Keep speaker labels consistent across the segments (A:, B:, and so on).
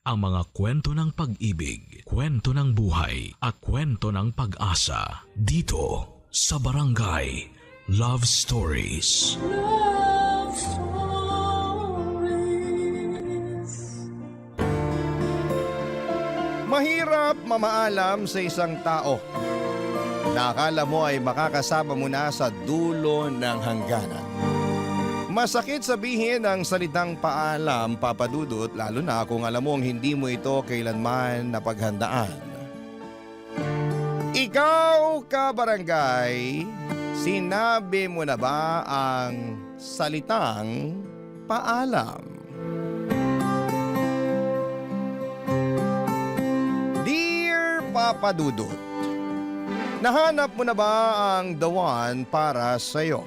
A: ang mga kwento ng pag-ibig, kwento ng buhay at kwento ng pag-asa dito sa Barangay Love Stories.
B: Love Stories.
C: Mahirap mamaalam sa isang tao na akala mo ay makakasama mo na sa dulo ng hangganan. Masakit sabihin ang salitang paalam, Papa Dudut, lalo na kung alam mong hindi mo ito kailanman napaghandaan. Ikaw, kabarangay, sinabi mo na ba ang salitang paalam? Dear Papa Dudut, nahanap mo na ba ang the one para sa'yo?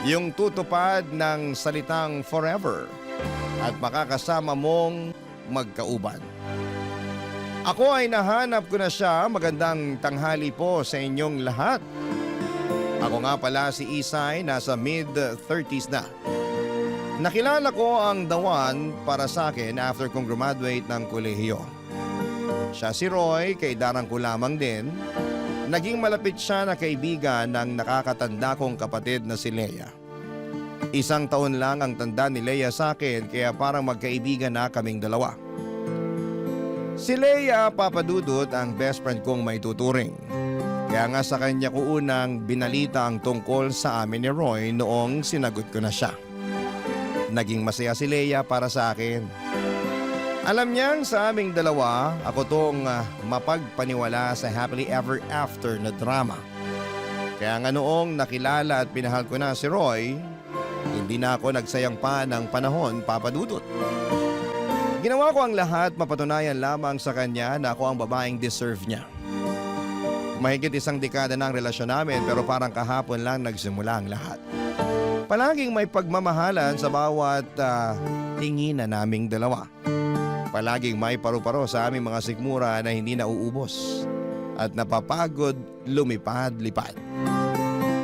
C: Yung tutupad ng salitang forever at makakasama mong magkauban. Ako ay nahanap ko na siya. Magandang tanghali po sa inyong lahat. Ako nga pala si Isay, nasa mid-30s na. Nakilala ko ang the one para sa akin after kong graduate ng kolehiyo. Siya si Roy, kaidarang ko lamang din. Naging malapit siya na kaibigan ng nakakatanda kong kapatid na si Leia. Isang taon lang ang tanda ni Leia sa akin kaya parang magkaibigan na kaming dalawa. Si Leia, Papa Dudut, ang best friend kong may tuturing. Kaya nga sa kanya ko unang binalita ang tungkol sa amin ni Roy noong sinagot ko na siya. Naging masaya si Leia para sa akin. Alam niyang sa aming dalawa, ako tong mapagpaniwala sa happily ever after na drama. Kaya nga noong nakilala at pinahal ko na si Roy, hindi na ako nagsayang pa ng panahon, Papa Dudut. Ginawa ko ang lahat mapatunayan lamang sa kanya na ako ang babaeng deserve niya. Mahigit isang dekada na ang relasyon namin pero parang kahapon lang nagsimula ang lahat. Palaging may pagmamahalan sa bawat tinginan naming dalawa. Palaging may paru-paro sa aming mga sikmura na hindi nauubos at napapagod lumipad-lipad.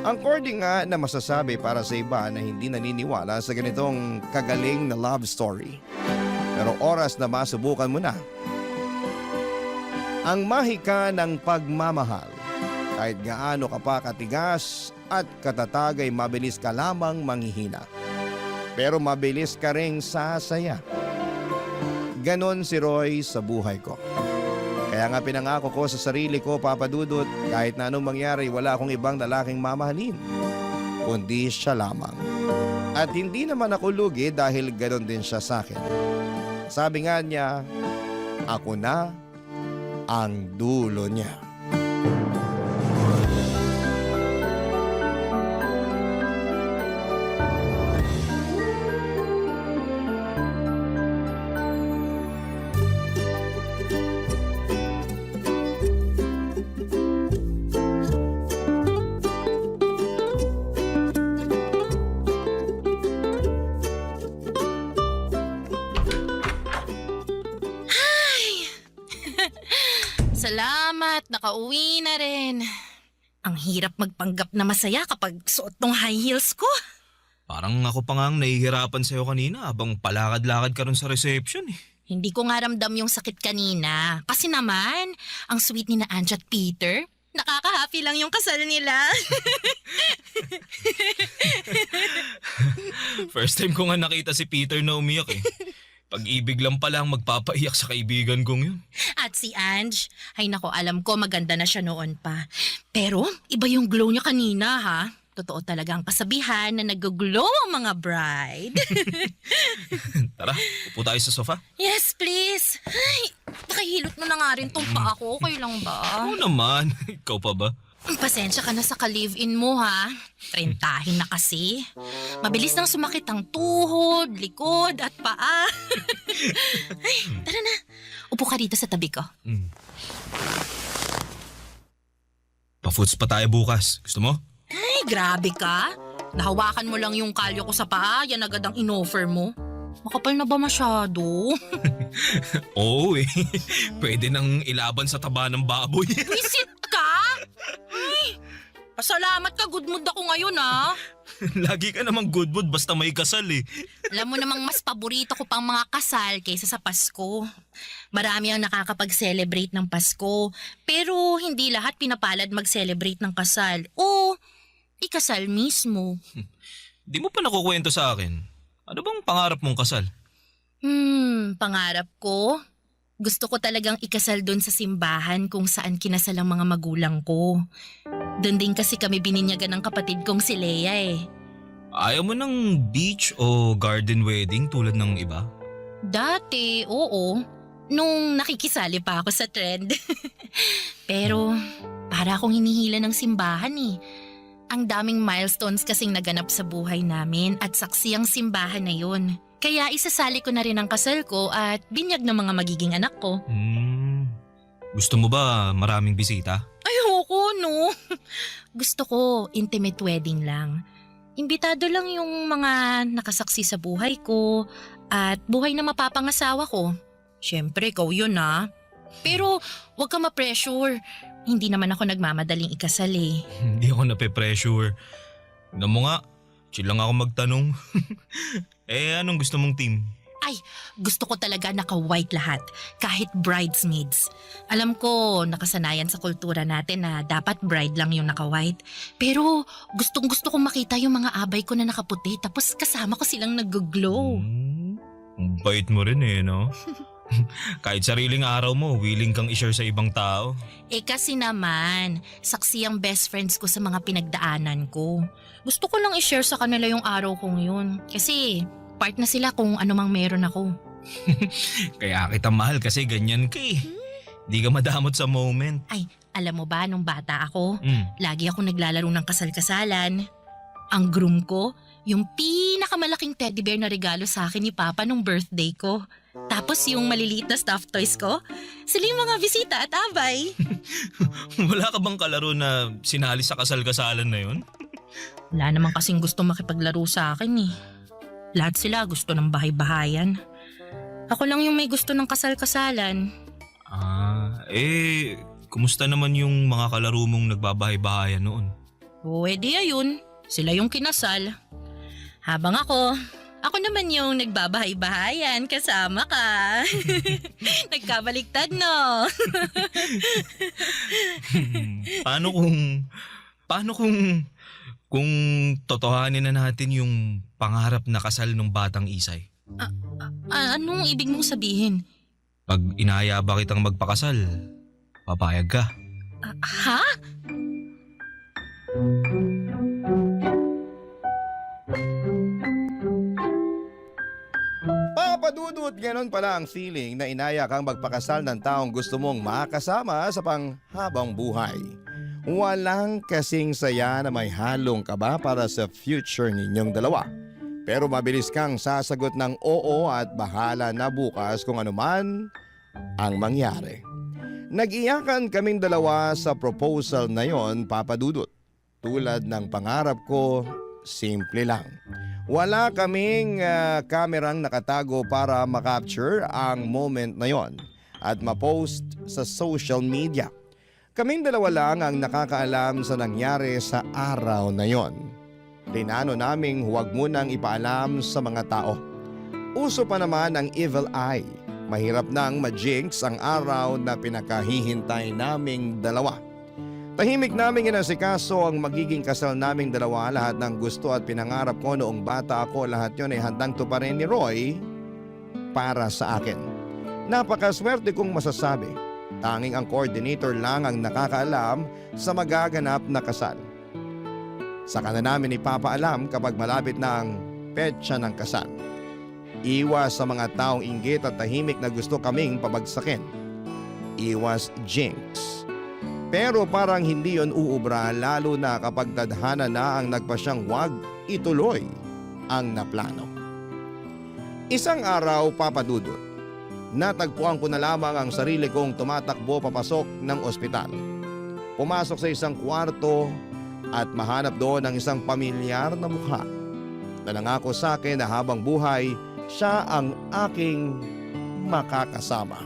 C: Ang corny nga na masasabi para sa iba na hindi naniniwala sa ganitong kagaling na love story. Pero oras na masubukan mo na. Ang mahika ng pagmamahal, kahit gaano ka pa katigas at katatag ay mabilis ka lamang manghihina. Pero mabilis ka ring sasaya. Ganon si Roy sa buhay ko. Kaya nga pinangako ko sa sarili ko, Papa Dudut, kahit na anong mangyari wala akong ibang lalaking mamahalin, kundi siya lamang. At hindi naman ako lugi dahil ganon din siya sa akin. Sabi nga niya, ako na ang dulo niya.
D: Salamat, nakauwi na rin. Ang hirap magpanggap na masaya kapag suot tong high heels ko.
E: Parang ako pa nga ang nahihirapan sa'yo kanina habang palakad-lakad ka ron sa reception eh.
D: Hindi ko nga ramdam yung sakit kanina. Kasi naman, ang sweet ni na Ange at Peter. Nakaka-happy lang yung kasal nila.
E: First time ko nga nakita si Peter na umiyak eh. Pag-ibig lang pala ang magpapaiyak sa kaibigan kong yun.
D: At si Ange, ay nako, alam ko maganda na siya noon pa. Pero iba yung glow niya kanina ha. Totoo talaga ang kasabihan na nag-glow ang mga bride.
E: Tara, upo tayo sa sofa.
D: Yes, please. Ay, pakihilot mo na nga rin tong paa ko. Okay lang ba?
E: Oo naman, ikaw pa ba?
D: Pasensya ka na sa ka-live-in mo ha. Trentahin na kasi. Mabilis nang sumakit ang tuhod, likod at paa. Ay, tara na. Upo ka dito sa tabi ko.
E: Pa-foods pa tayo bukas. Gusto mo?
D: Ay, grabe ka. Nahawakan mo lang yung kalyo ko sa paa, yan agad ang in-offer mo. Makapal na ba masyado?
E: Oo eh. Pwede nang ilaban sa taba ng baboy.
D: Visit ka? Ay, pasalamat ka, good mood ako ngayon ha.
E: Lagi ka namang good mood basta may kasal eh.
D: Alam mo namang mas paborito ko pang mga kasal kaysa sa Pasko. Marami ang nakakapag-celebrate ng Pasko, pero hindi lahat pinapalad mag-celebrate ng kasal o ikasal mismo.
E: Di mo pa nakukwento sa akin. Ano bang pangarap mong kasal?
D: Pangarap ko? Gusto ko talagang ikasal doon sa simbahan kung saan kinasal ang mga magulang ko. Doon din kasi kami bininyagan ng kapatid kong si Leia eh.
E: Ayaw mo ng beach o garden wedding tulad ng iba?
D: Dati, oo. Nung nakikisali pa ako sa trend. Pero para akong hinihila ng simbahan eh. Ang daming milestones kasing naganap sa buhay namin at saksi ang simbahan na yun. Kaya isasali ko na rin ang kasal ko at binyag ng mga magiging anak ko.
E: Gusto mo ba maraming bisita?
D: Ayoko, no. Gusto ko intimate wedding lang. Imbitado lang yung mga nakasaksi sa buhay ko at buhay na mapapangasawa ko. Siyempre, ikaw yun ah. Pero wag ka ma-pressure. Hindi naman ako nagmamadaling ikasal eh.
E: Hindi ako nape-pressure. Tignan mo nga, chill lang ako magtanong. Anong gusto mong team?
D: Ay, gusto ko talaga naka-white lahat, kahit bridesmaids. Alam ko, nakasanayan sa kultura natin na dapat bride lang yung naka-white. Pero gustong gusto kong makita yung mga abay ko na nakaputi tapos kasama ko silang nag-glow.
E: Ang bait mo rin eh, no? Kahit sariling araw mo, willing kang i-share sa ibang tao.
D: Kasi naman, saksi ang best friends ko sa mga pinagdaanan ko. Gusto ko lang i-share sa kanila yung araw kong yun. Kasi part na sila kung ano mang meron ako.
E: Kaya kita mahal kasi ganyan ka eh. Di ka madamot sa moment.
D: Ay, alam mo ba nung bata ako, lagi ako naglalaro ng kasal-kasalan. Ang groom ko, yung pinakamalaking teddy bear na regalo sa akin ni Papa nung birthday ko. Tapos yung maliliit na stuffed toys ko, sila yung mga bisita at abay.
E: Wala ka bang kalaro na sinali sa kasal-kasalan na yun?
D: Wala naman kasing gusto makipaglaro sa akin eh. Lahat sila gusto ng bahay-bahayan. Ako lang yung may gusto ng kasal-kasalan.
E: Kumusta naman yung mga kalaro mong nagbabahay-bahayan noon?
D: Pwede ayun. Sila yung kinasal. Habang ako naman yung nagbabahay-bahayan kasama ka. Nagkabaliktad no?
E: Paano kung totohanin na natin yung pangarap na kasal ng batang Isay?
D: Anong ibig mong sabihin?
E: Pag inaya ba kitang magpakasal, papayag ka?
D: Ha?
C: Papadudot, ganon pala ang feeling na inaya kang magpakasal ng taong gusto mong makasama sa panghabang buhay. Walang kasing saya na may halong kaba para sa future ninyong dalawa. Pero mabilis kang sasagot ng oo at bahala na bukas kung anuman ang mangyari. Nag-iyakan kaming dalawa sa proposal na yon, Papadudot. Tulad ng pangarap ko, simple lang. Wala kaming kamerang nakatago para makapture ang moment na yon at mapost sa social media. Kaming dalawa lang ang nakakaalam sa nangyari sa araw na yon. Plinano naming huwag munang ipaalam sa mga tao. Uso pa naman ang evil eye. Mahirap nang ma-jinx ang araw na pinakahihintay naming dalawa. Tahimik naming inasikaso ang magiging kasal naming dalawa. Lahat ng gusto at pinangarap ko noong bata ako, lahat yon ay handang tuparin ni Roy para sa akin. Napakaswerte kong masasabi. Tanging ang coordinator lang ang nakakaalam sa magaganap na kasal. Saka na namin ipapaalam kapag malapit na ang petsa ng kasal. Iwas sa mga taong inggit at tahimik na gusto kaming pabagsakin. Iwas jinx. Pero parang hindi yon uubra lalo na kapag tadhana na ang nagpasyang wag ituloy ang naplano. Isang araw, Papadudot, natagpuan ko na lamang ang sarili kong tumatakbo papasok ng ospital. Pumasok sa isang kwarto at mahanap doon ang isang pamilyar na mukha na nangako sa akin na habang buhay siya ang aking makakasama.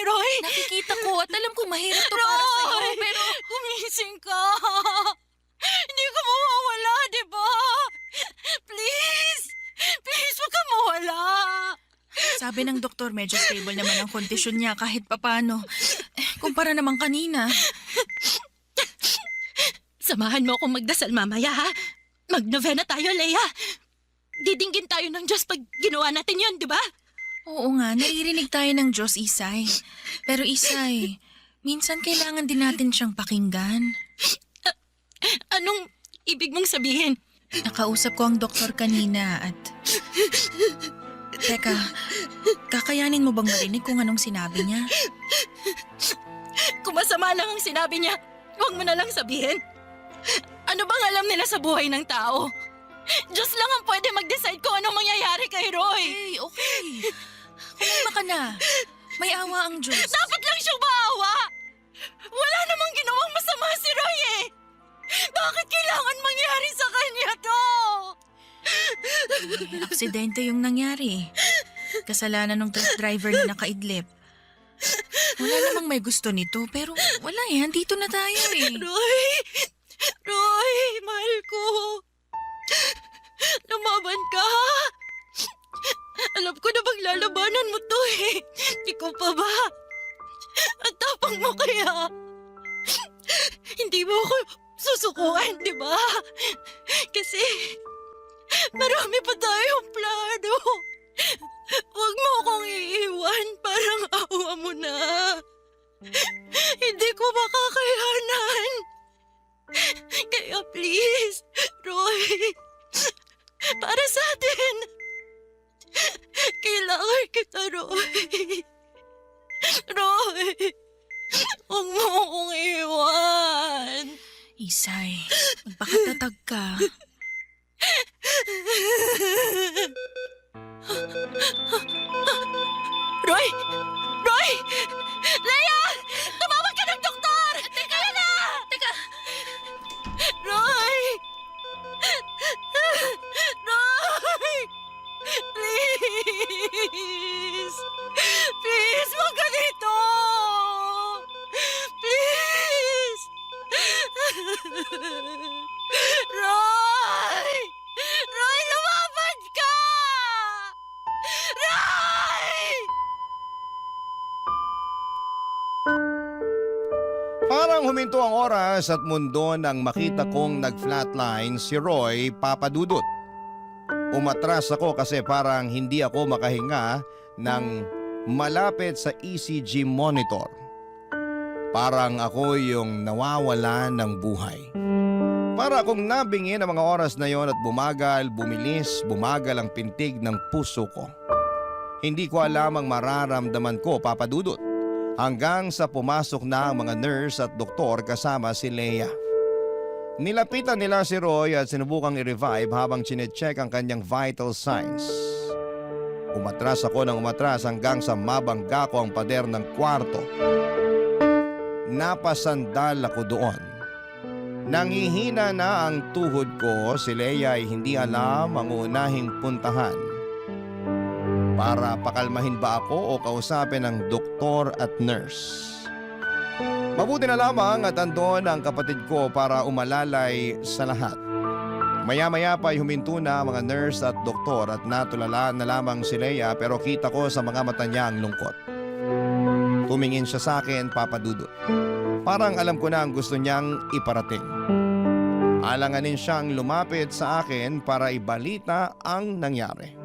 D: ni Roy?
F: Nakikita ko at alam ko mahirap to para sa'yo,
D: Roy!
F: pero...
D: Gumising ka! Hindi ka mawawala, di ba? Please! Please, huwag ka mawala!
F: Sabi ng doktor, medyo stable naman ang kondisyon niya kahit papano. Kumpara naman kanina.
D: Samahan mo akong magdasal mamaya, ha? Magnovena tayo, Leia. Didinggin tayo ng Diyos pag ginawa natin yun, di ba?
F: Oo nga, naririnig tayo ng Diyos, Isay. Pero Isay, minsan kailangan din natin siyang pakinggan.
D: Anong ibig mong sabihin?
F: Nakausap ko ang doktor kanina at... Teka, kakayanin mo bang marinig kung anong sinabi niya?
D: Kung masama lang ang sinabi niya, huwag mo na lang sabihin. Ano bang alam nila sa buhay ng tao? Diyos lang ang pwede mag-decide kung anong mangyayari kay Roy.
F: Hey, okay. Kumalma ka na. May awa ang Diyos.
D: Dapat lang siyang maawa. Wala namang ginawang masama si Roy eh. Bakit kailangan mangyari sa kanya to?
F: Aksidente yung nangyari. Kasalanan ng truck driver na nakaidlip. Wala namang may gusto nito, pero wala eh. Andito na tayo eh.
D: Roy! Roy, mahal ko. Lumaban ka. Alam ko na bang lalabanan mo to eh. Ikaw pa ba? Ang tapang mo kaya. Hindi mo ako susukuan, di ba? Kasi marami pa tayong plano. Huwag mo akong iiwan, parang awa mo na. Hindi ko makakayanan. Kaya please, Roy, para sa atin. Kailangan kita, Roy. Roy, huwag mo akong iwan.
F: Isay, magpakatatag ka.
D: Roy! Roy! Leia! Tumawag ka ng doktor! Teka na! Teka! Roy! Roy! Please! Please, wag ka dito! Please! Roy! Roy, lumaban ka! Roy!
C: Parang huminto ang oras at mundo nang makita kong nag-flatline si Roy Papadudut. Umatras ako kasi parang hindi ako makahinga ng malapit sa ECG monitor. Parang ako yung nawawala ng buhay. Para akong nabingi ng mga oras na yon at bumagal ang pintig ng puso ko. Hindi ko alam ang mararamdaman ko, Papadudut. Hanggang sa pumasok na ang mga nurse at doktor kasama si Leia. Nilapitan nila si Roy at sinubukang i-revive habang chinecheck ang kanyang vital signs. Umatras ako ng umatras hanggang sa mabangga ko ang pader ng kwarto. Napasandal ako doon. Nangihina na ang tuhod ko, si Leia ay hindi alam ang unahing puntahan. Para pakalmahin ba ako o kausapin ng doktor at nurse? Mabuti na lamang at andon ang kapatid ko para umalalay sa lahat. Maya-maya pa ay huminto na ang mga nurse at doktor at natulala na lamang si Leia pero kita ko sa mga mata niya ang lungkot. Tumingin siya sa akin, Papadudut. Parang alam ko na ang gusto niyang iparating. Alanganin siyang lumapit sa akin para ibalita ang nangyari.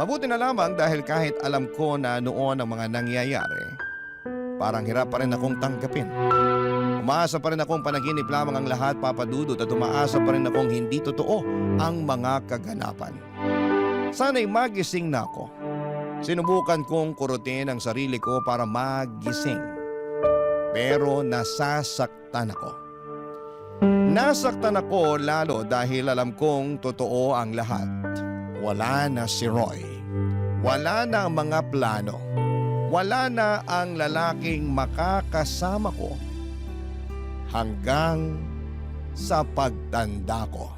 C: Mabuti na lamang dahil kahit alam ko na noon ang mga nangyayari, parang hirap pa rin akong tanggapin. Umaasa pa rin akong panaginip lamang ang lahat, Papadudut, at umaasa pa rin akong hindi totoo ang mga kaganapan. Sana'y magising na ako. Sinubukan kong kurutin ang sarili ko para magising. Pero nasasaktan ako. Nasaktan ako lalo dahil alam kong totoo ang lahat. Wala na si Roy. Wala na ang mga plano. Wala na ang lalaking makakasama ko hanggang sa pagtanda ko.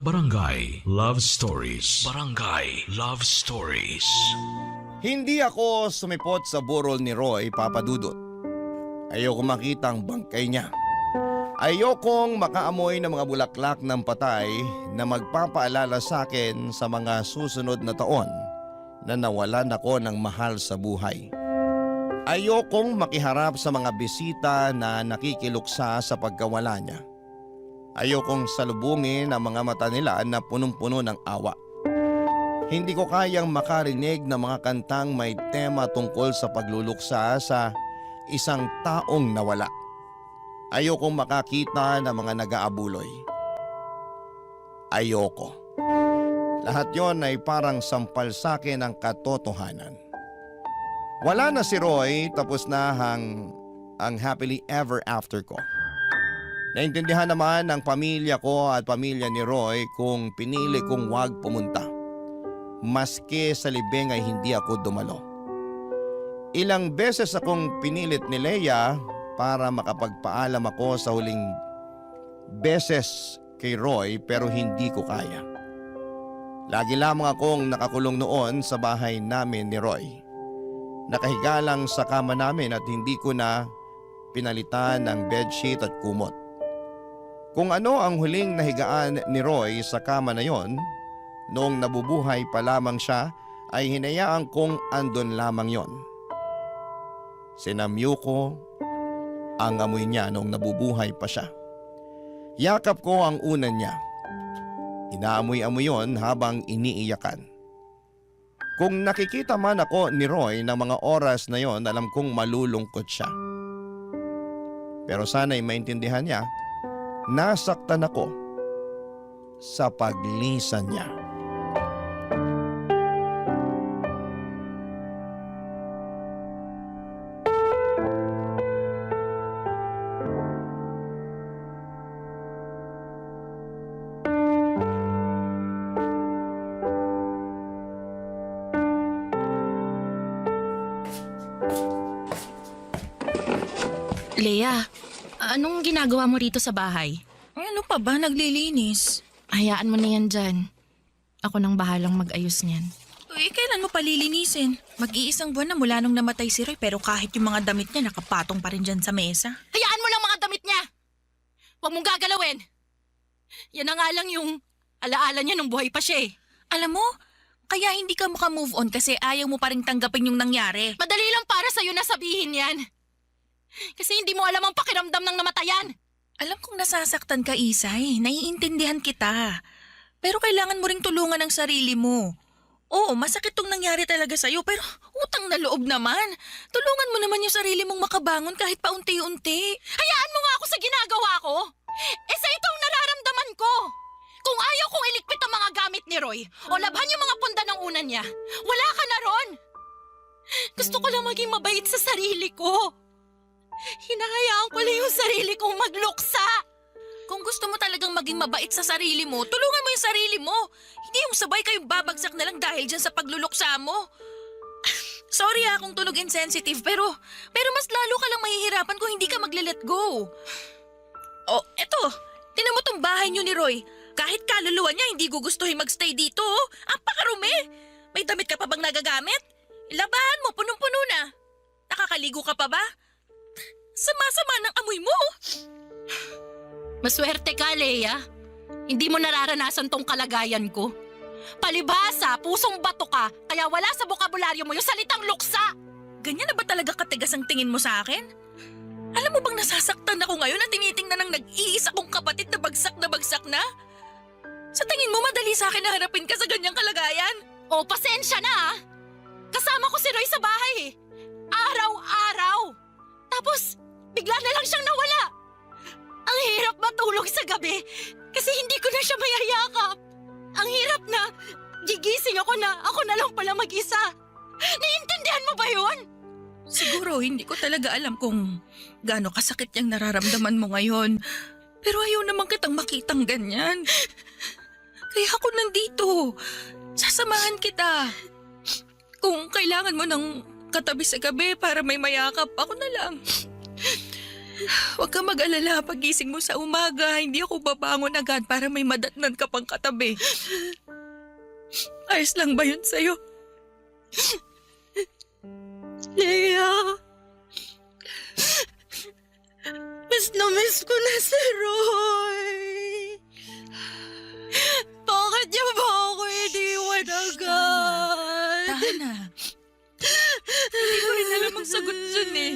A: Barangay Love Stories. Barangay Love Stories.
C: Hindi ako sumipot sa burol ni Roy, Papa Dudut. Ayoko makita ang bangkay niya. Ayokong makaamoy ng mga bulaklak ng patay na magpapaalala sa akin sa mga susunod na taon na nawalan ako ng mahal sa buhay. Ayokong makiharap sa mga bisita na nakikiluksa sa pagkawala niya. Ayokong salubungin ang mga mata nila na punong-puno ng awa. Hindi ko kayang makarinig ng mga kantang may tema tungkol sa pagluluksa sa isang taong nawala. Ayokong makakita ng mga nag-aabuloy. Ayoko. Lahat yon ay parang sampal sa akin ang katotohanan. Wala na si Roy, tapos na ang happily ever after ko. Naintindihan naman ng pamilya ko at pamilya ni Roy kung pinili kong wag pumunta. Maski sa libing ay hindi ako dumalo. Ilang beses akong pinilit ni Leia para makapagpaalam ako sa huling beses kay Roy pero hindi ko kaya. Lagi lamang akong nakakulong noon sa bahay namin ni Roy. Nakahiga lang sa kama namin at hindi ko na pinalitan ng bedsheet at kumot. Kung ano ang huling nahigaan ni Roy sa kama na yon, noong nabubuhay pa lamang siya ay hinayaan kong andon lamang yon. Sinamyo ko ang amoy niya noong nabubuhay pa siya. Yakap ko ang unan niya. Inaamoy-amoy yon habang iniiyakan. Kung nakikita man ako ni Roy ng mga oras na yon, alam kong malulungkot siya. Pero sana'y maintindihan niya, nasaktan ako sa paglisan niya.
D: Lea, anong ginagawa mo rito sa bahay?
F: Ay, ano pa ba? Naglilinis.
D: Hayaan mo na yan dyan. Ako nang bahalang mag-ayos niyan.
F: Uy, kailan mo palilinisin? Mag-iisang buwan na mula nung namatay si Roy pero kahit yung mga damit niya nakapatong pa rin dyan sa mesa.
D: Hayaan mo lang mga damit niya! Huwag mong gagalawin! Yan na nga lang yung alaala niya nung buhay pa siya eh.
F: Alam mo, kaya hindi ka maka-move on kasi ayaw mo pa rin tanggapin yung nangyari.
D: Madali lang para sa'yo na sabihin yan. Kasi hindi mo alam ang pakiramdam ng namatayan.
F: Alam kong nasasaktan ka, Isay. Naiintindihan kita. Pero kailangan mo ring tulungan ang sarili mo. Oo, masakit tong nangyari talaga sa'yo pero utang na loob naman. Tulungan mo naman yung sarili mong makabangon kahit paunti-unti.
D: Hayaan mo nga ako sa ginagawa ko. Sa itong nararamdaman ko. Kung ayaw kong iligpit ang mga gamit ni Roy o labhan yung mga punda ng unan niya, wala ka na ron. Gusto ko lang maging mabait sa sarili ko. Hinahayaan ko lang yung sarili kong magluksa.
F: Kung gusto mo talagang maging mabait sa sarili mo, tulungan mo yung sarili mo. Hindi yung sabay kayong babagsak na lang dahil dyan sa pagluluksa mo. Sorry kung tunog insensitive pero mas lalo ka lang mahihirapan kung hindi ka magle-let go. Oh, eto. Tinan mo tong bahay niyo ni Roy. Kahit kaluluwa niya hindi gugustuhin magstay dito. Ang pakarumi. May damit ka pa bang nagagamit? Labahan mo, punong-puno na. Nakakaligo ka pa ba? Sama-sama ng amoy mo.
D: Maswerte ka, Lea. Hindi mo nararanasan tong kalagayan ko. Palibhasa, pusong bato ka, kaya wala sa bokabularyo mo yung salitang luksa.
F: Ganyan na ba talaga katigas ang tingin mo sa akin? Alam mo bang nasasaktan ako ngayon na tinitingnan ng nag-iisa kong kapatid na bagsak na? Sa tingin mo madali sa akin na harapin ka sa ganyang kalagayan?
D: O, pasensya na ah. Kasama ko si Roy sa bahay eh. Araw-araw. Tapos, bigla na lang siyang nawala. Ang hirap matulog sa gabi kasi hindi ko na siya mayayakap. Ang hirap na gigising ako na ako na lang pala mag-isa. Naiintindihan mo ba yun?
F: Siguro hindi ko talaga alam kung gaano kasakit yung nararamdaman mo ngayon. Pero ayaw naman kitang makitang ganyan. Kaya ako nandito. Sasamahan kita. Kung kailangan mo ng katabi sa gabi para may mayakap, ako na lang. Huwag kang mag-alala, pagising mo sa umaga, hindi ako babangon agad para may madatnan ka pang katabi. Ayos lang ba yun sa'yo? Lea, miss na miss ko na si Roy. Bakit niya ba ako iniwan agad? Tana, hindi ko rin alam ang sagot dyan eh.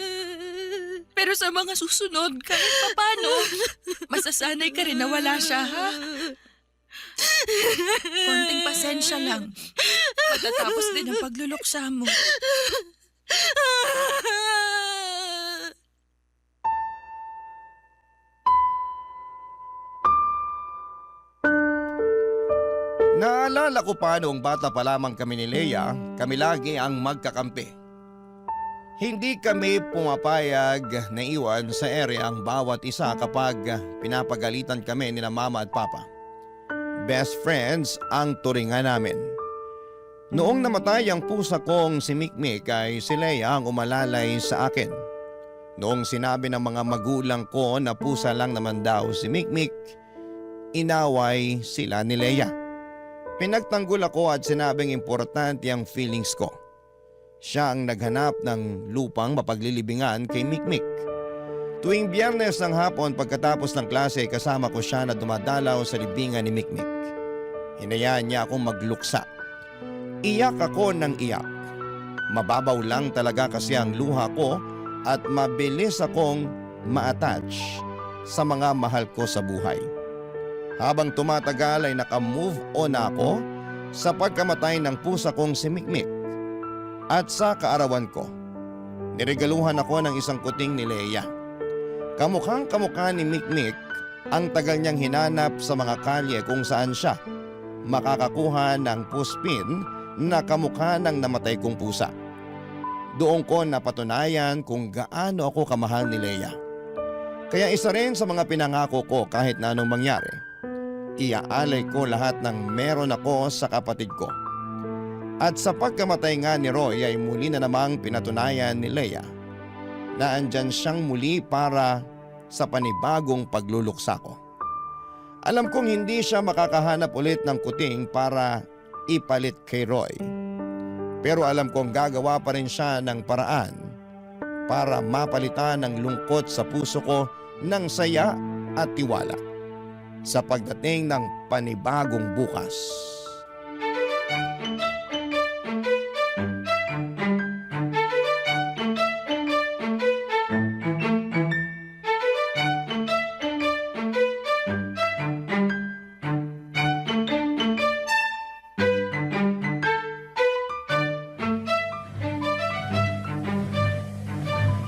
F: Pero sa mga susunod, kahit papano, masasanay ka rin na wala siya, ha? Konting pasensya lang. Matatapos din ang pagluluksa mo.
C: Naalala ko pa noong bata pa lamang kami ni Leia, kami lagi ang magkakampi. Hindi kami pumapayag na iwan sa area ang bawat isa kapag pinapagalitan kami ni mama at papa. Best friends ang turingan namin. Noong namatay ang pusa kong si Mikmik ay si Leia ang umalalay sa akin. Noong sinabi ng mga magulang ko na pusa lang naman daw si Mikmik, inaway sila ni Leia. Pinagtanggol ako at sinabing importante ang feelings ko. Siya ang naghanap ng lupang mapaglilibingan kay Mikmik. Tuwing Biyernes ng hapon pagkatapos ng klase kasama ko siya na dumadalaw sa libingan ni Mikmik. Hinayaan niya akong magluksa. Iyak ako ng iyak. Mababaw lang talaga kasi ang luha ko at mabilis akong ma-attach sa mga mahal ko sa buhay. Habang tumatagal ay naka-move on ako sa pagkamatay ng pusa kong si Mikmik. At sa kaarawan ko, niregaluhan ako ng isang kuting ni Leia. Kamukhang kamukha ni Mikmik ang tagal niyang hinanap sa mga kalye kung saan siya makakakuha ng puspin na kamukha ng namatay kong pusa. Doon ko napatunayan kung gaano ako kamahal ni Leia. Kaya isa rin sa mga pinangako ko kahit na anong mangyari, iaalay ko lahat ng meron ako sa kapatid ko. At sa pagkamatay nga ni Roy ay muli na namang pinatunayan ni Leia na andyan siyang muli para sa panibagong pagluluksa ko. Alam kong hindi siya makakahanap ulit ng kuting para ipalit kay Roy. Pero alam kong gagawa pa rin siya ng paraan para mapalitan ang lungkot sa puso ko ng saya at tiwala sa pagdating ng panibagong bukas.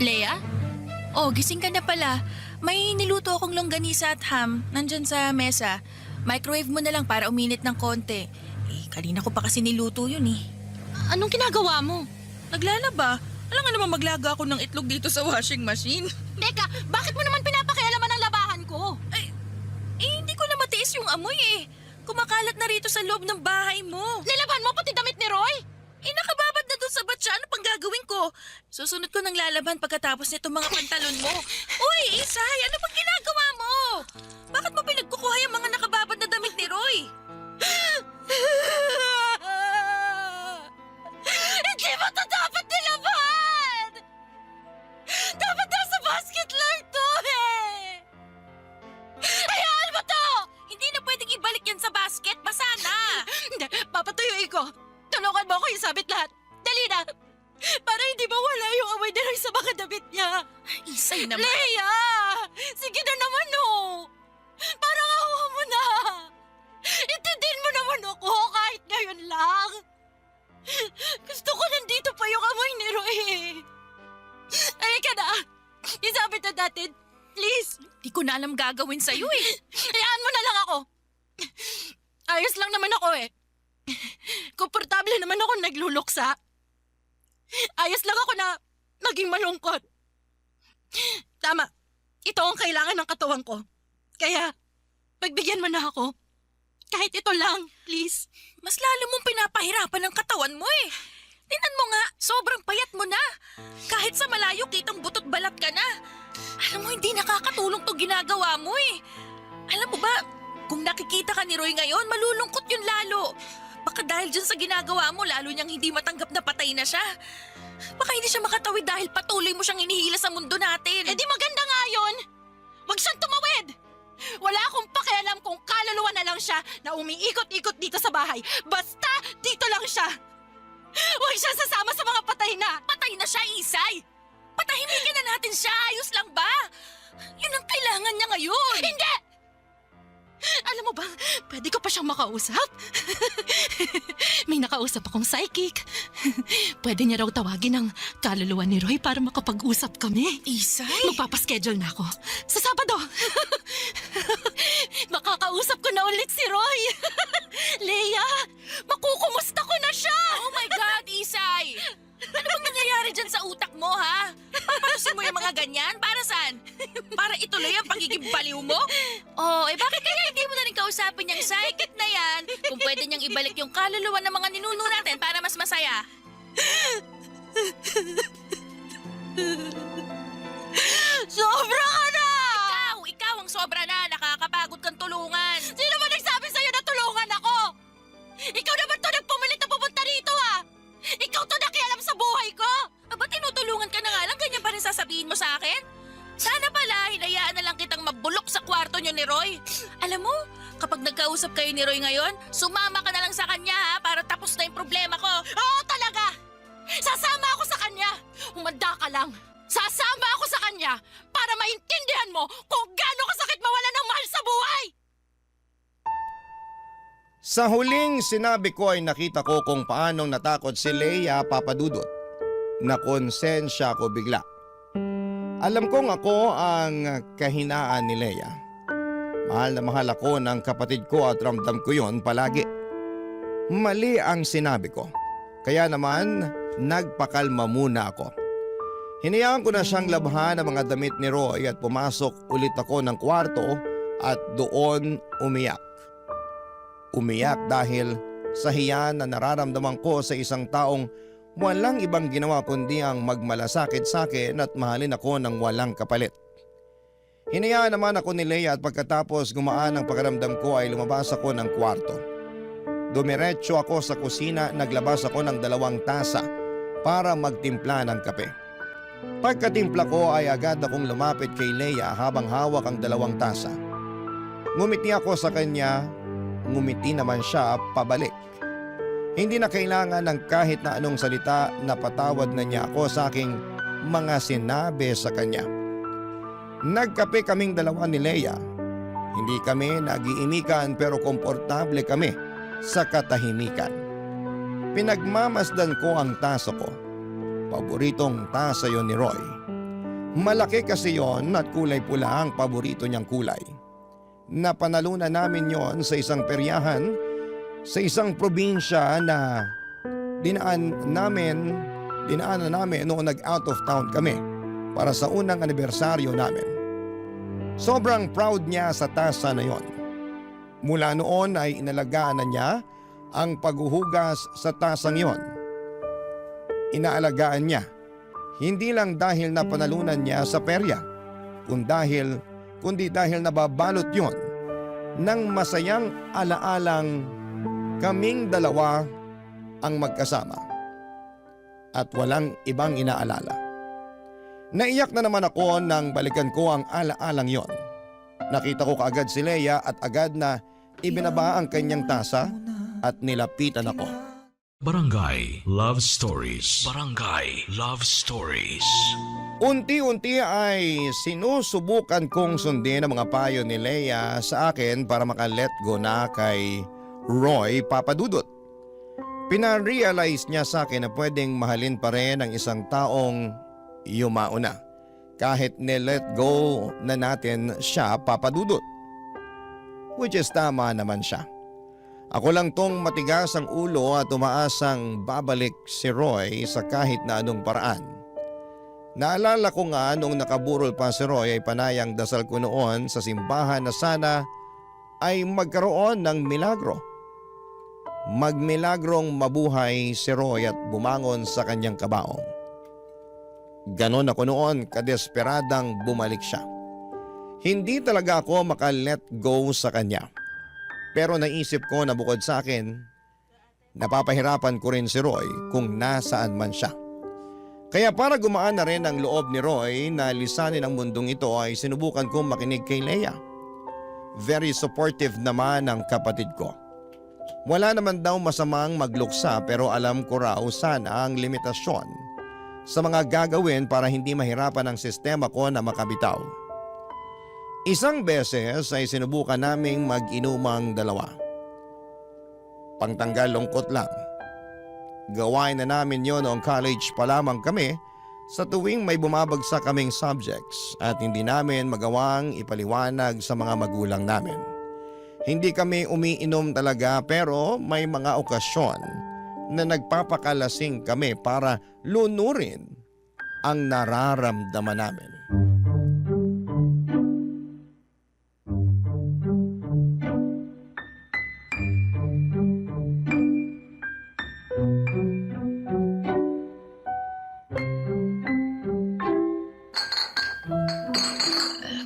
F: Lea? Oh, gising ka na pala. May niluto akong longganisa at ham. Nandyan sa mesa. Microwave mo na lang para uminit ng konti. Kanina ko pa kasi niluto yun eh.
D: Anong ginagawa mo?
F: Naglalaba. Alam nga naman maglaga ako ng itlog dito sa washing machine.
D: Teka, bakit mo naman pinapakialaman ang labahan ko?
F: Hindi ko na matiis yung amoy eh. Kumakalat na rito sa loob ng bahay mo.
D: Nilaban mo pati damit ni Roy?
F: Nakababad na doon sa batya. Ano pang gagawin ko? Susunod ko ng lalaban pagkatapos nitong mga pantalon mo. Uy, Isay! Ano pang ginagawa mo? Bakit mo pinagkukuha yung mga nakababad na damit ni Roy?
D: Hindi mo to dapat nilaban! Dapat nasa basket lang to eh! Hayaan mo to!
F: Hindi na pwedeng ibalik yan sa basket. Basa na!
D: Hindi, papatuyuin ko. Tulungan mo ako isabit lahat. Dali na! Para hindi mawala yung amoy ni Roy sa mga damit niya.
F: Isay naman.
D: Leia! Sige na naman oh! Parang awa mo na! Intindihin mo naman ako kahit ngayon lang! Gusto ko nandito pa yung amoy ni Roy eh! Halika na! Isabit na natin! Please!
F: Di ko na alam gagawin sa'yo eh.
D: Hayaan mo na lang ako! Ayos lang naman ako eh. Komportable naman ako nagluluksa. Ayos lang ako na maging malungkot. Tama, ito ang kailangan ng katawan ko. Kaya, pagbigyan mo na ako. Kahit ito lang, please.
F: Mas lalo mong pinapahirapan ang katawan mo eh. Tingnan mo nga, sobrang payat mo na. Kahit sa malayo kitang butot balat ka na. Alam mo, hindi nakakatulong to ginagawa mo eh. Alam mo ba, kung nakikita ka ni Roy ngayon, malulungkot yun lalo. Baka dahil dyan sa ginagawa mo, lalo niyang hindi matanggap na patay na siya. Baka hindi siya makatawid dahil patuloy mo siyang hinihila sa mundo natin.
D: Eh di maganda nga yun! Huwag siyang tumawid! Wala akong pakialam kung kaluluwa na lang siya na umiikot-ikot dito sa bahay. Basta dito lang siya! Huwag siya sasama sa mga patay na!
F: Patay na siya, Isay! Patahimikin na natin siya, ayos lang ba? Yun ang kailangan niya ngayon.
D: Hindi! Alam mo ba, pwede ko pa siyang makausap? May nakausap akong psychic. Pwede niya raw tawagin ang kaluluwa ni Roy para makapag-usap kami.
F: Isay?
D: Magpapaschedule na ako. Sa Sabado. Makakausap ko na ulit si Roy. Leia, makukumusta ko na siya.
F: Oh my God, Isay! Ano bang nangyayari dyan sa utak mo, ha? Papalusin mo yung mga ganyan? Para saan? Para ituloy ang pagiging baliw mo? Oh, eh bakit kaya hindi mo na rin kausapin yung psychic na yan kung pwede niyang ibalik yung kaluluwa ng mga ninuno natin para mas masaya?
D: Sobra ka na!
F: Ikaw ang sobra na. Nakakapagod kang tulungan.
D: Sino ba nagsabi sa'yo na tulungan ako? Ikaw naman to nagpumilit na pupunta rito, ha? Ikaw to nakialam sa buhay ko!
F: Aba, tinutulungan ka na nga lang. Ganyan pa rin sasabihin mo sa akin? Sana pala, hinayaan na lang kitang mabulok sa kwarto niyo ni Roy. Alam mo, kapag nagkausap kayo ni Roy ngayon, sumama ka na lang sa kanya, ha? Para tapos na yung problema ko.
D: Oo talaga! Sasama ako sa kanya! Humanda ka lang! Sasama ako sa kanya para maintindihan mo kung gaano kasakit mawala ng mahal sa buhay!
C: Sa huling sinabi ko ay nakita ko kung paanong natakot si Leia Papadudot. Nakonsensya ko bigla. Alam kong ako ang kahinaan ni Leia. Mahal na mahal ako ng kapatid ko at ramdam ko yon palagi. Mali ang sinabi ko. Kaya naman nagpakalma muna ako. Hinayaan ko na siyang labhan ang mga damit ni Roy at pumasok ulit ako ng kwarto at doon umiyak. Umiyak dahil sa hiya na nararamdaman ko sa isang taong walang ibang ginawa kundi ang magmalasakit sa akin at mahalin ako ng walang kapalit. Hinayaan naman ako ni Leia at pagkatapos gumaan ang pakiramdam ko ay lumabas ako ng kwarto. Dumiretso ako sa kusina, naglabas ako ng 2 tasa para magtimpla ng kape. Pagkatimpla ko ay agad akong lumapit kay Leia habang hawak ang 2 tasa. Ngumiti ako sa kanya, ngumiti naman siya pabalik. Hindi na kailangan ng kahit na anong salita na patawad na niya ako sa aking mga sinabi sa kanya. Nagkape kaming 2 ni Leia. Hindi kami nagiimikan pero komportable kami sa katahimikan. Pinagmamasdan ko ang tasa ko. Paboritong tasa yon ni Roy. Malaki kasi yon at kulay pula ang paborito niyang kulay. Napanalunan namin yon sa isang peryahan sa isang probinsya na dinaanan namin noong nag-out of town kami para sa unang anibersaryo namin. Sobrang proud niya sa tasa na yon. Mula noon ay inalagaan na niya ang paghuhugas sa tasang yon. Inaalagaan niya, hindi lang dahil napanalunan niya sa perya, kundi dahil nababalot yon ng masayang alaalang kaming 2 ang magkasama at walang ibang inaalala. Naiyak na naman ako nang balikan ko ang alaalang yon. Nakita ko kaagad si Leia at agad na ibinaba ang kanyang tasa at nilapitan ako.
A: Barangay Love Stories. Barangay Love Stories.
C: Unti-unti ay sinusubukan kong sundin ang mga payo ni Leia sa akin para maka-let go na kay Roy Papadudot. Pina-realize niya sa akin na pwedeng mahalin pa rin ang isang taong yumao na kahit ni-let go na natin siya, Papadudot. Which is tama naman siya. Ako lang tong matigas ang ulo at umaasang babalik si Roy sa kahit na anong paraan. Naalala ko nga nung nakaburol pa si Roy ay panayang dasal ko noon sa simbahan na sana ay magkaroon ng milagro. Magmilagrong mabuhay si Roy at bumangon sa kanyang kabaong. Ganon ako noon, kadesperadang bumalik siya. Hindi talaga ako maka-let go sa kanya. Pero naisip ko na bukod sa akin, napapahirapan ko rin si Roy kung nasaan man siya. Kaya para gumaan na rin ang loob ni Roy na lisanin ang mundong ito ay sinubukan kong makinig kay Leia. Very supportive naman ang kapatid ko. Wala naman daw masamang magluksa pero alam ko raw sana ang limitasyon sa mga gagawin para hindi mahirapan ang sistema ko na makabitaw. Isang beses ay sinubukan naming mag-inumang dalawa. Pangtanggal lungkot lang. Gawain na namin yon noong college pa lamang kami sa tuwing may bumabagsak kaming subjects at hindi namin magawang ipaliwanag sa mga magulang namin. Hindi kami umiinom talaga pero may mga okasyon na nagpapakalasing kami para lunurin ang nararamdaman namin.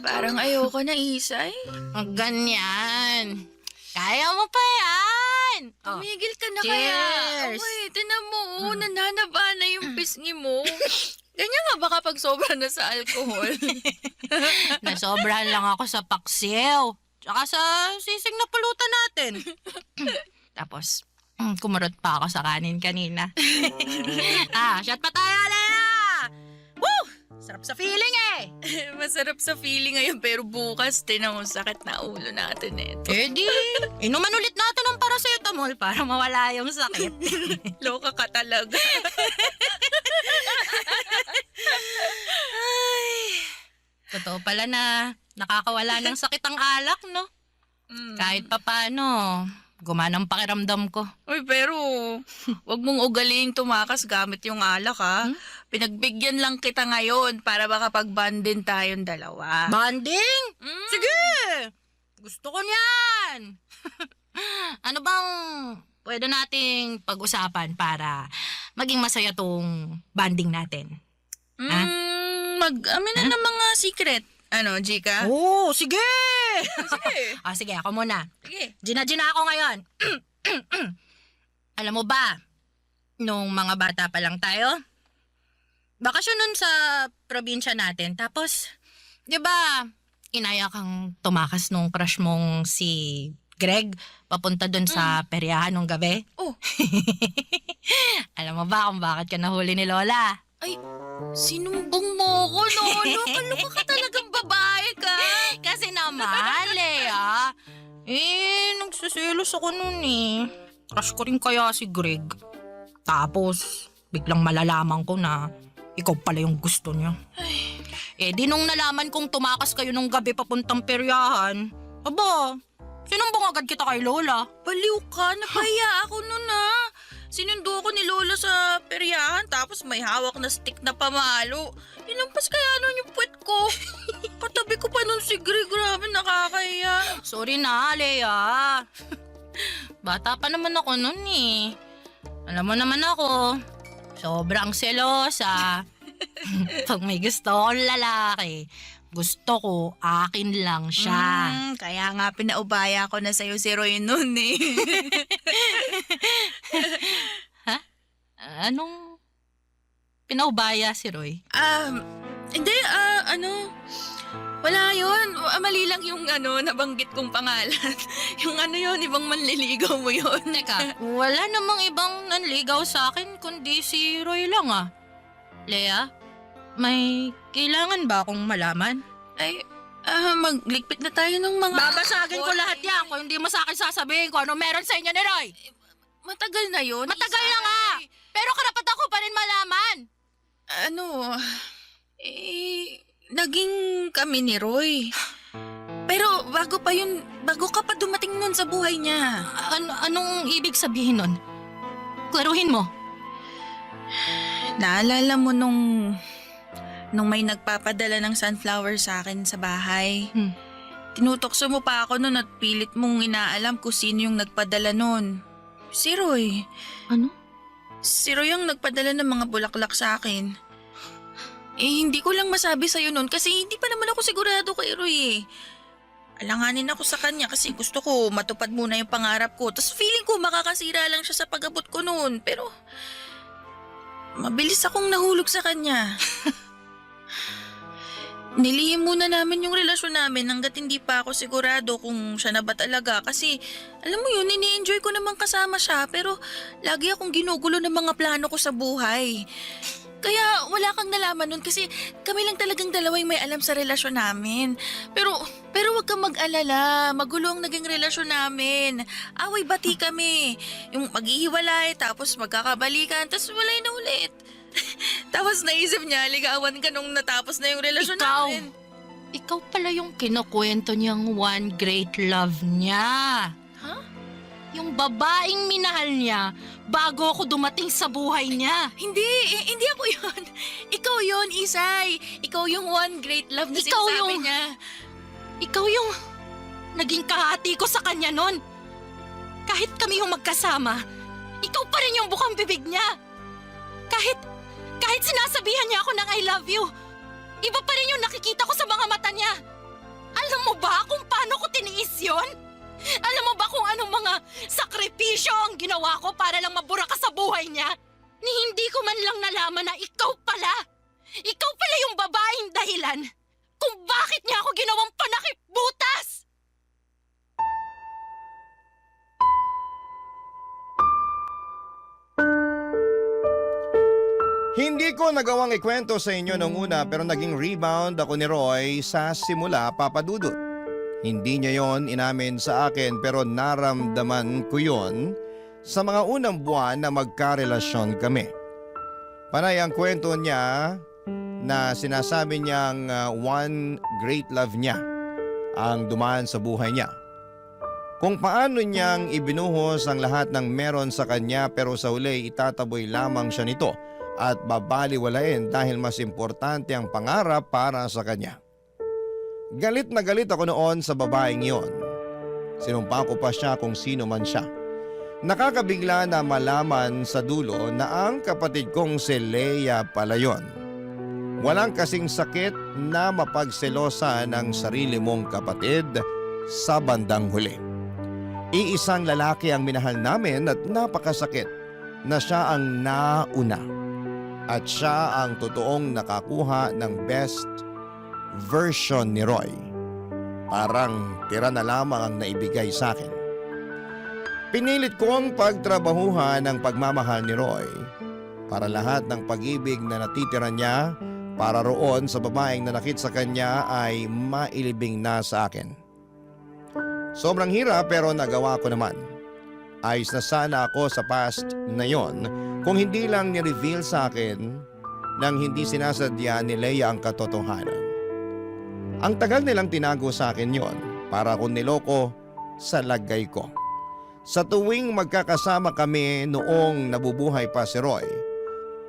F: Parang ayoko na, Isay.
D: Ang ganyan. Kaya mo pa yan. Oh.
F: Tumigil ka na
D: Cheers.
F: kaya. Okay, tinan mo, nananaba na yung pisngi mo. Ganyan nga ba kapag sobra na sa alcohol?
D: Nasobrahan lang ako sa paksiw. Tsaka sa sisig na pulutan natin. Tapos, kumurot pa ako sa kanin kanina. Shot pa tayo, Lea! Woo! Sarap sa feeling eh!
F: Masarap sa feeling ngayon pero bukas tinan mo sakit na ulo natin eto.
D: Eh di, inuman ulit natin ng paracetamol para mawala yung sakit.
F: Loka ka talaga.
D: Totoo pala na nakakawala ng sakit ang alak, no? Kahit papano, gumanang pakiramdam ko.
F: Uy, pero wag mong ugaling tumakas gamit yung alak ha. Pinagbigyan lang kita ngayon para makapag-bondin tayong dalawa.
D: Banding? Sige! Gusto ko niyan! Ano bang pwede nating pag-usapan para maging masaya tong banding natin?
F: Mag-amin na ng mga secret. Ano, Jika?
D: Oo, sige!
F: Sige.
D: Sige, ako muna.
F: Sige.
D: Gina ako ngayon. Alam mo ba, nung mga bata pa lang tayo, bakasyon nun sa probinsya natin. Tapos, di ba, inaya kang tumakas nung crush mong si Greg papunta dun sa peryahan nung gabi?
F: Oh.
D: Alam mo ba kung bakit ka nahuli ni Lola?
F: Ay, sinumbong mo ko, Lolo. Kaloka ka talagang babae ka.
D: Kasi naman, Lea. Nagsiselos ako nun eh. Crush ko rin kaya si Greg. Tapos, biglang malalaman ko na ikaw pala yung gusto niya. Di nung nalaman kong tumakas kayo nung gabi papuntang peryahan, aba, sinumbong agad kita kay Lola.
F: Baliw ka, napahiya ako nun ha. Sinundo ako ni Lola sa peryahan tapos may hawak na stick na pamalo. Inampas kaya nun yung puwet ko. Katabi ko pa nun si Greg, grabe nakakahiya.
D: Sorry na, Lea. Bata pa naman ako nun eh. Alam mo naman ako, sobrang selosa. Pag may gusto akong lalaki, gusto ko akin lang siya.
F: Kaya nga pinaubaya ko na sa'yo si Roy nun eh.
D: Anong pinaubaya si Roy?
F: Hindi, wala yun. Mali lang yung nabanggit kong pangalan. Yung yun, ibang manliligaw mo yun.
D: Teka, wala namang ibang nanligaw sa akin kundi si Roy lang ah. Lea, may kailangan ba akong malaman?
F: Ay, magligpit na tayo ng mga...
D: Babasagin ko lahat yan kung hindi mo sa akin sasabihin ko ano meron sa inyo ni Roy.
F: Matagal na yun.
D: Matagal na nga. Pero karapat ako pa rin malaman.
F: Naging kami ni Roy. Pero bago ka pa dumating nun sa buhay niya.
D: Anong ibig sabihin nun? Klaruhin mo.
F: Naalala mo nung may nagpapadala ng sunflower sa akin sa bahay. Tinutokso mo pa ako nun at pilit mong inaalam kung sino yung nagpadala nun. Si Roy.
D: Ano?
F: Si Roy ang nagpadala ng mga bulaklak sa akin. Hindi ko lang masabi sa'yo nun kasi hindi pa naman ako sigurado kay Roy eh. Alanganin ako sa kanya kasi gusto ko matupad muna yung pangarap ko. Tapos feeling ko makakasira lang siya sa pag-abot ko nun. Pero mabilis akong nahulog sa kanya. Nilihim muna namin yung relasyon namin hanggat hindi pa ako sigurado kung siya na ba talaga kasi alam mo yun, ini-enjoy ko namang kasama siya pero lagi akong ginugulo ng mga plano ko sa buhay. Kaya wala kang nalaman nun kasi kami lang talagang dalawa yung may alam sa relasyon namin. Pero wag kang mag-alala, magulo ang naging relasyon namin. Away-bati kami. Yung maghihiwalay tapos magkakabalikan tapos walay na ulit. Tapos naisip niya, ligawan ka nung natapos na yung relasyon namin.
D: Ikaw pala yung kinukwento niyang one great love niya.
F: Huh?
D: Yung babaeng minahal niya bago ako dumating sa buhay niya.
F: Hindi ako yun. Ikaw yun, Isay. Ikaw yung one great love na
D: Ikaw
F: sinasabi
D: yung-
F: niya.
D: Ikaw yung naging kahati ko sa kanya nun. Kahit kami yung magkasama, ikaw pa rin yung bukang bibig niya. Kahit sinasabihan niya ako ng I love you, iba pa rin yung nakikita ko sa mga mata niya. Alam mo ba kung paano ko tiniis yun? Alam mo ba kung anong mga sakripisyo ang ginawa ko para lang mabura ka sa buhay niya? Ni hindi ko man lang nalaman na ikaw pala yung babaeng dahilan kung bakit niya ako ginawang panakip-butas!
C: Hindi ko nagawang ikwento sa inyo nung una pero naging rebound ako ni Roy sa simula, Papa Dudut. Hindi niya yon inamin sa akin pero naramdaman ko yon sa mga unang buwan na magkarelasyon kami. Panay ang kwento niya na sinasabi niyang one great love niya ang dumaan sa buhay niya. Kung paano niyang ibinuhos ang lahat ng meron sa kanya pero sa huli itataboy lamang siya nito at babaliwalain dahil mas importante ang pangarap para sa kanya. Galit na galit ako noon sa babaeng iyon. Sinumpa ko pa siya kung sino man siya. Nakakabigla na malaman sa dulo na ang kapatid kong si Leia pala yun. Walang kasing sakit na mapagselosa ng sarili mong kapatid sa bandang huli. Iisang lalaki ang minahal namin at napakasakit na siya ang nauna. At siya ang totoong nakakuha ng best version ni Roy. Parang tira na lamang ang naibigay sa akin. Pinilit kong pagtrabahuhan ang pagmamahal ni Roy para lahat ng pag-ibig na natitira niya para roon sa babaeng nanakit sa kanya ay mailibing na sa akin. Sobrang hirap pero nagawa ko naman. Ayos na sana ako sa past na yon kung hindi lang ni-reveal sa akin nang hindi sinasadya ni Leia ang katotohanan. Ang tagal nilang tinago sa akin yon para akong niloko sa lagay ko. Sa tuwing magkakasama kami noong nabubuhay pa si Roy,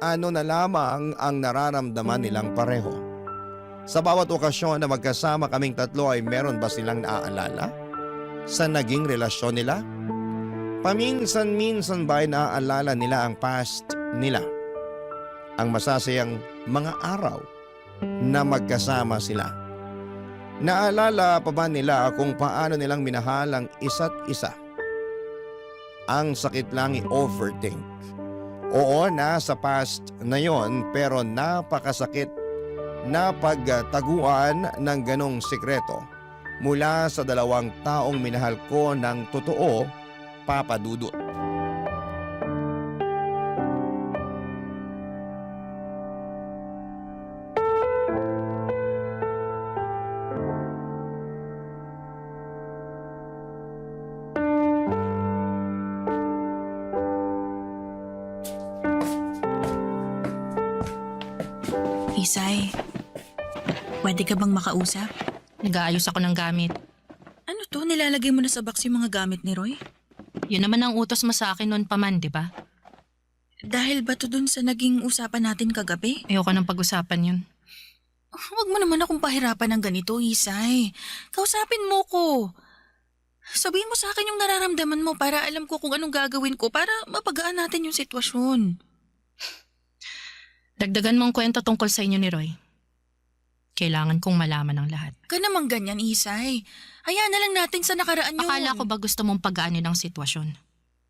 C: ano na lamang ang nararamdaman nilang pareho. Sa bawat okasyon na magkasama kaming tatlo ay meron ba silang naaalala sa naging relasyon nila? Paminsan-minsan ba'y naaalala nila ang past nila? Ang masasayang mga araw na magkasama sila. Naalala pa ba nila kung paano nilang minahal ang isa't isa? Ang sakit lang i-overthink. Oo, nasa past na yon pero napakasakit na pagtaguan ng ganong sikreto mula sa dalawang taong minahal ko ng totoo, Papa Dudut.
F: Isay, pwede ka bang makausap?
D: Nag-aayos ako ng gamit.
F: Ano to? Nilalagay mo na sa box yung mga gamit ni Roy?
D: Yun naman ang utos mo sa akin noon pa man, di ba?
F: Dahil ba to dun sa naging usapan natin kagabi?
D: Ayoko nang pag-usapan yun.
F: Huwag mo naman akong pahirapan ng ganito, Isay. Kausapin mo ko. Sabihin mo sa akin yung nararamdaman mo para alam ko kung anong gagawin ko para mapagaan natin yung sitwasyon.
D: Dagdagan mong kwento tungkol sa inyo ni Roy. Kailangan kong malaman ang lahat.
F: Ka naman ganyan, Isay. Hayaan na lang natin sa nakaraan yun.
D: Akala ko ba gusto mong pagaanin ang sitwasyon?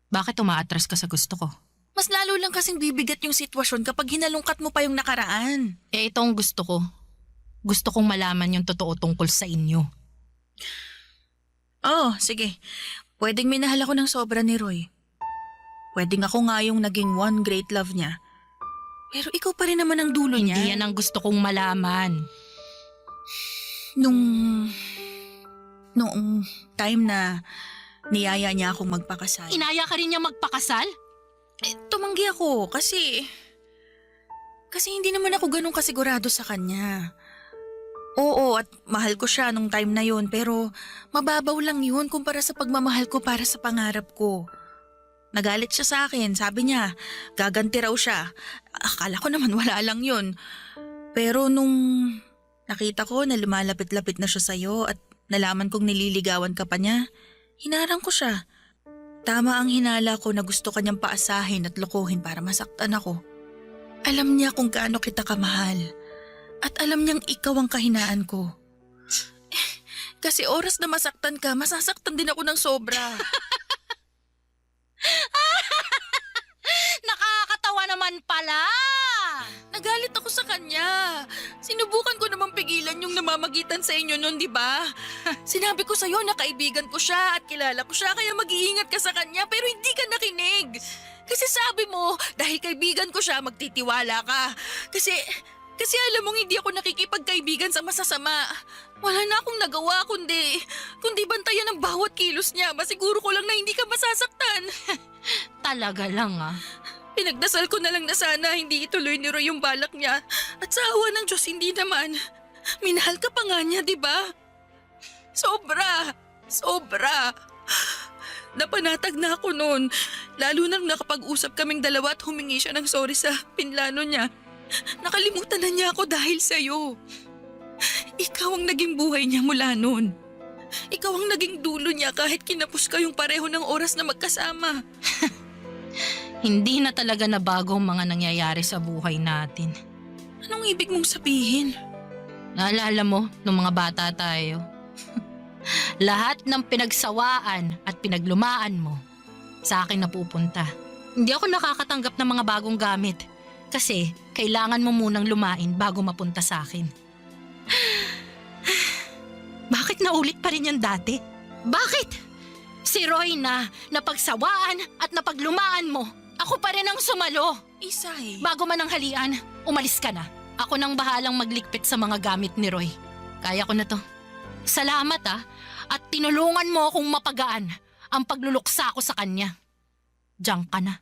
D: Bakit umaatras ka sa gusto ko?
F: Mas lalo lang kasing bibigat yung sitwasyon kapag hinalungkat mo pa yung nakaraan.
D: Eh, ito ang gusto ko. Gusto kong malaman yung totoo tungkol sa inyo.
F: Oh, sige. Pwedeng minahal ako ng sobra ni Roy. Pwedeng ako nga yung naging one great love niya. Pero ikaw pa rin naman ang dulo niya.
D: Hindi yan ang gusto kong malaman.
F: Noong time na niyaya niya akong magpakasal.
D: Inaya ka rin niya magpakasal?
F: Tumanggi ako kasi hindi naman ako ganun kasigurado sa kanya. Oo, at mahal ko siya nung time na yun, pero mababaw lang yun kumpara sa pagmamahal ko para sa pangarap ko. Nagalit siya sa akin, sabi niya, gaganti raw siya. Akala ko naman wala lang yun. Pero nung nakita ko na lumalapit-lapit na siya sa'yo at nalaman kong nililigawan ka pa niya, hinarang ko siya. Tama ang hinala ko na gusto kanyang paasahin at lokohin para masaktan ako. Alam niya kung gaano kita kamahal. At alam niyang ikaw ang kahinaan ko. Kasi oras na masaktan ka, masasaktan din ako ng sobra.
D: Nakakatawa naman pala!
F: Nagalit ako sa kanya. Sinubukan ko namang pigilan yung namamagitan sa inyo noon, di ba? Sinabi ko sa'yo na kaibigan ko siya at kilala ko siya kaya mag-iingat ka sa kanya pero hindi ka nakinig. Kasi sabi mo, dahil kaibigan ko siya, magtitiwala ka. Kasi alam mong hindi ako nakikipagkaibigan sa masasama. Wala na akong nagawa kundi bantayan ang bawat kilos niya. Masiguro ko lang na hindi ka masasaktan.
D: Talaga lang ah.
F: Pinagdasal ko na lang na sana hindi ituloy ni Roy yung balak niya. At sa awa ng Diyos, hindi naman. Minahal ka pa nga niya, di ba? Sobra! Napanatag na ako noon. Lalo nang nakapag-usap kaming dalawa at humingi siya ng sorry sa pinlano niya. Nakalimutan na niya ako dahil sa'yo. Ikaw ang naging buhay niya mula noon. Ikaw ang naging dulo niya kahit kinapos kayong pareho ng oras na magkasama.
D: Hindi na talaga nabago ang mga nangyayari sa buhay natin.
F: Anong ibig mong sabihin?
D: Naalala mo, nung mga bata tayo, lahat ng pinagsawaan at pinaglumaan mo, sa akin napupunta. Hindi ako nakakatanggap ng mga bagong gamit kasi kailangan mo munang lumain bago mapunta sa akin. Bakit naulit pa rin yan dati? Bakit? Si Roy na napagsawaan at napaglumaan mo, ako pa rin ang sumalo.
F: Isay.
D: Bago man ang halian, umalis ka na. Ako nang bahalang maglikpit sa mga gamit ni Roy. Kaya ko na to. Salamat at tinulungan mo akong mapagaan ang pagluluksa ko sa kanya. Diyan ka na.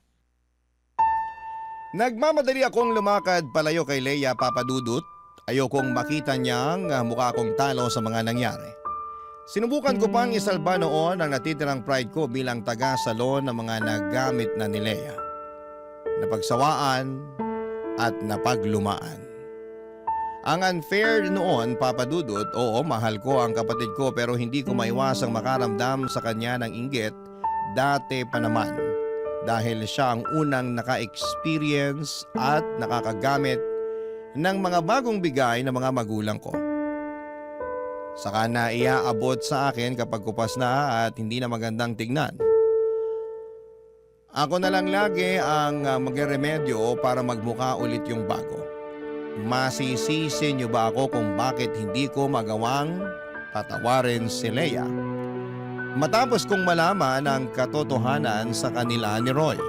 C: Nagmamadali akong lumakad palayo kay Leia Papadudut. Ayokong makita niyang mukha akong talo sa mga nangyari. Sinubukan ko pang isalba noon ang natitirang pride ko bilang taga-salon ng mga naggamit na ni Leia. Napagsawaan at napaglumaan. Ang unfair noon, Papadudut, oo, mahal ko ang kapatid ko pero hindi ko maiwasang makaramdam sa kanya ng inggit dati pa naman dahil siya ang unang naka-experience at nakakagamit ng mga bagong bigay ng mga magulang ko. Saka na iaabot sa akin kapag kupas na at hindi na magandang tignan. Ako na lang lagi ang magreremedyo para magmukha ulit yung bago. Masisisi niyo ba ako kung bakit hindi ko magawang patawarin si Leia? Matapos kong malaman ang katotohanan sa kanila ni Roy.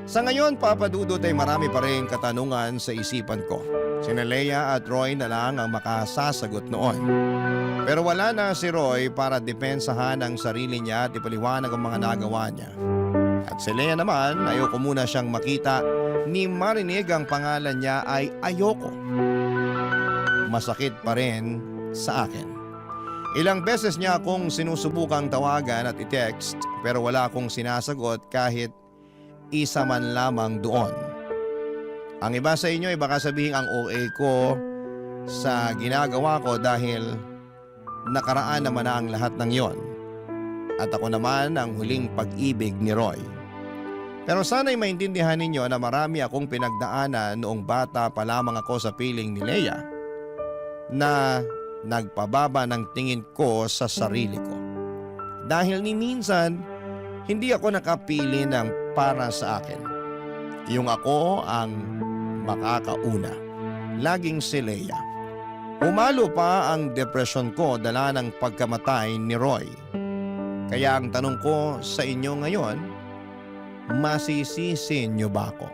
C: Sa ngayon, Papadudut, ay marami pa rin katanungan sa isipan ko. Sina Leia at Roy na lang ang makasasagot noon. Pero wala na si Roy para depensahan ang sarili niya at ipaliwanag ang mga nagawa niya. At si Leia naman, ayoko muna siyang makita ni marinig ang pangalan niya ay ayoko. Masakit pa rin sa akin. Ilang beses niya akong sinusubukang tawagan at i-text pero wala akong sinasagot kahit isa man lamang doon. Ang iba sa inyo ay baka sabihin ang OA ko sa ginagawa ko dahil nakaraan naman na ang lahat ng yon. At ako naman ang huling pag-ibig ni Roy. Pero sana'y maintindihan ninyo na marami akong pinagdaanan noong bata pa lamang ako sa piling ni Leia na nagpababa ng tingin ko sa sarili ko. Dahil ni minsan, hindi ako nakapili ng para sa akin. yung ako ang makakauna. Laging si Leia. Umalo pa ang depresyon ko dala ng pagkamatay ni Roy. Kaya ang tanong ko sa inyo ngayon, masisisi niyo ba ako?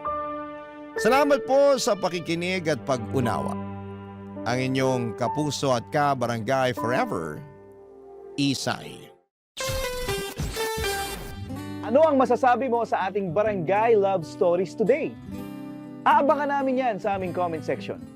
C: Salamat po sa pakikinig at pag-unawa. Ang inyong kapuso at ka-barangay forever, Isay.
G: Ano ang masasabi mo sa ating Barangay Love Stories today? Aabangan namin yan sa aming comment section.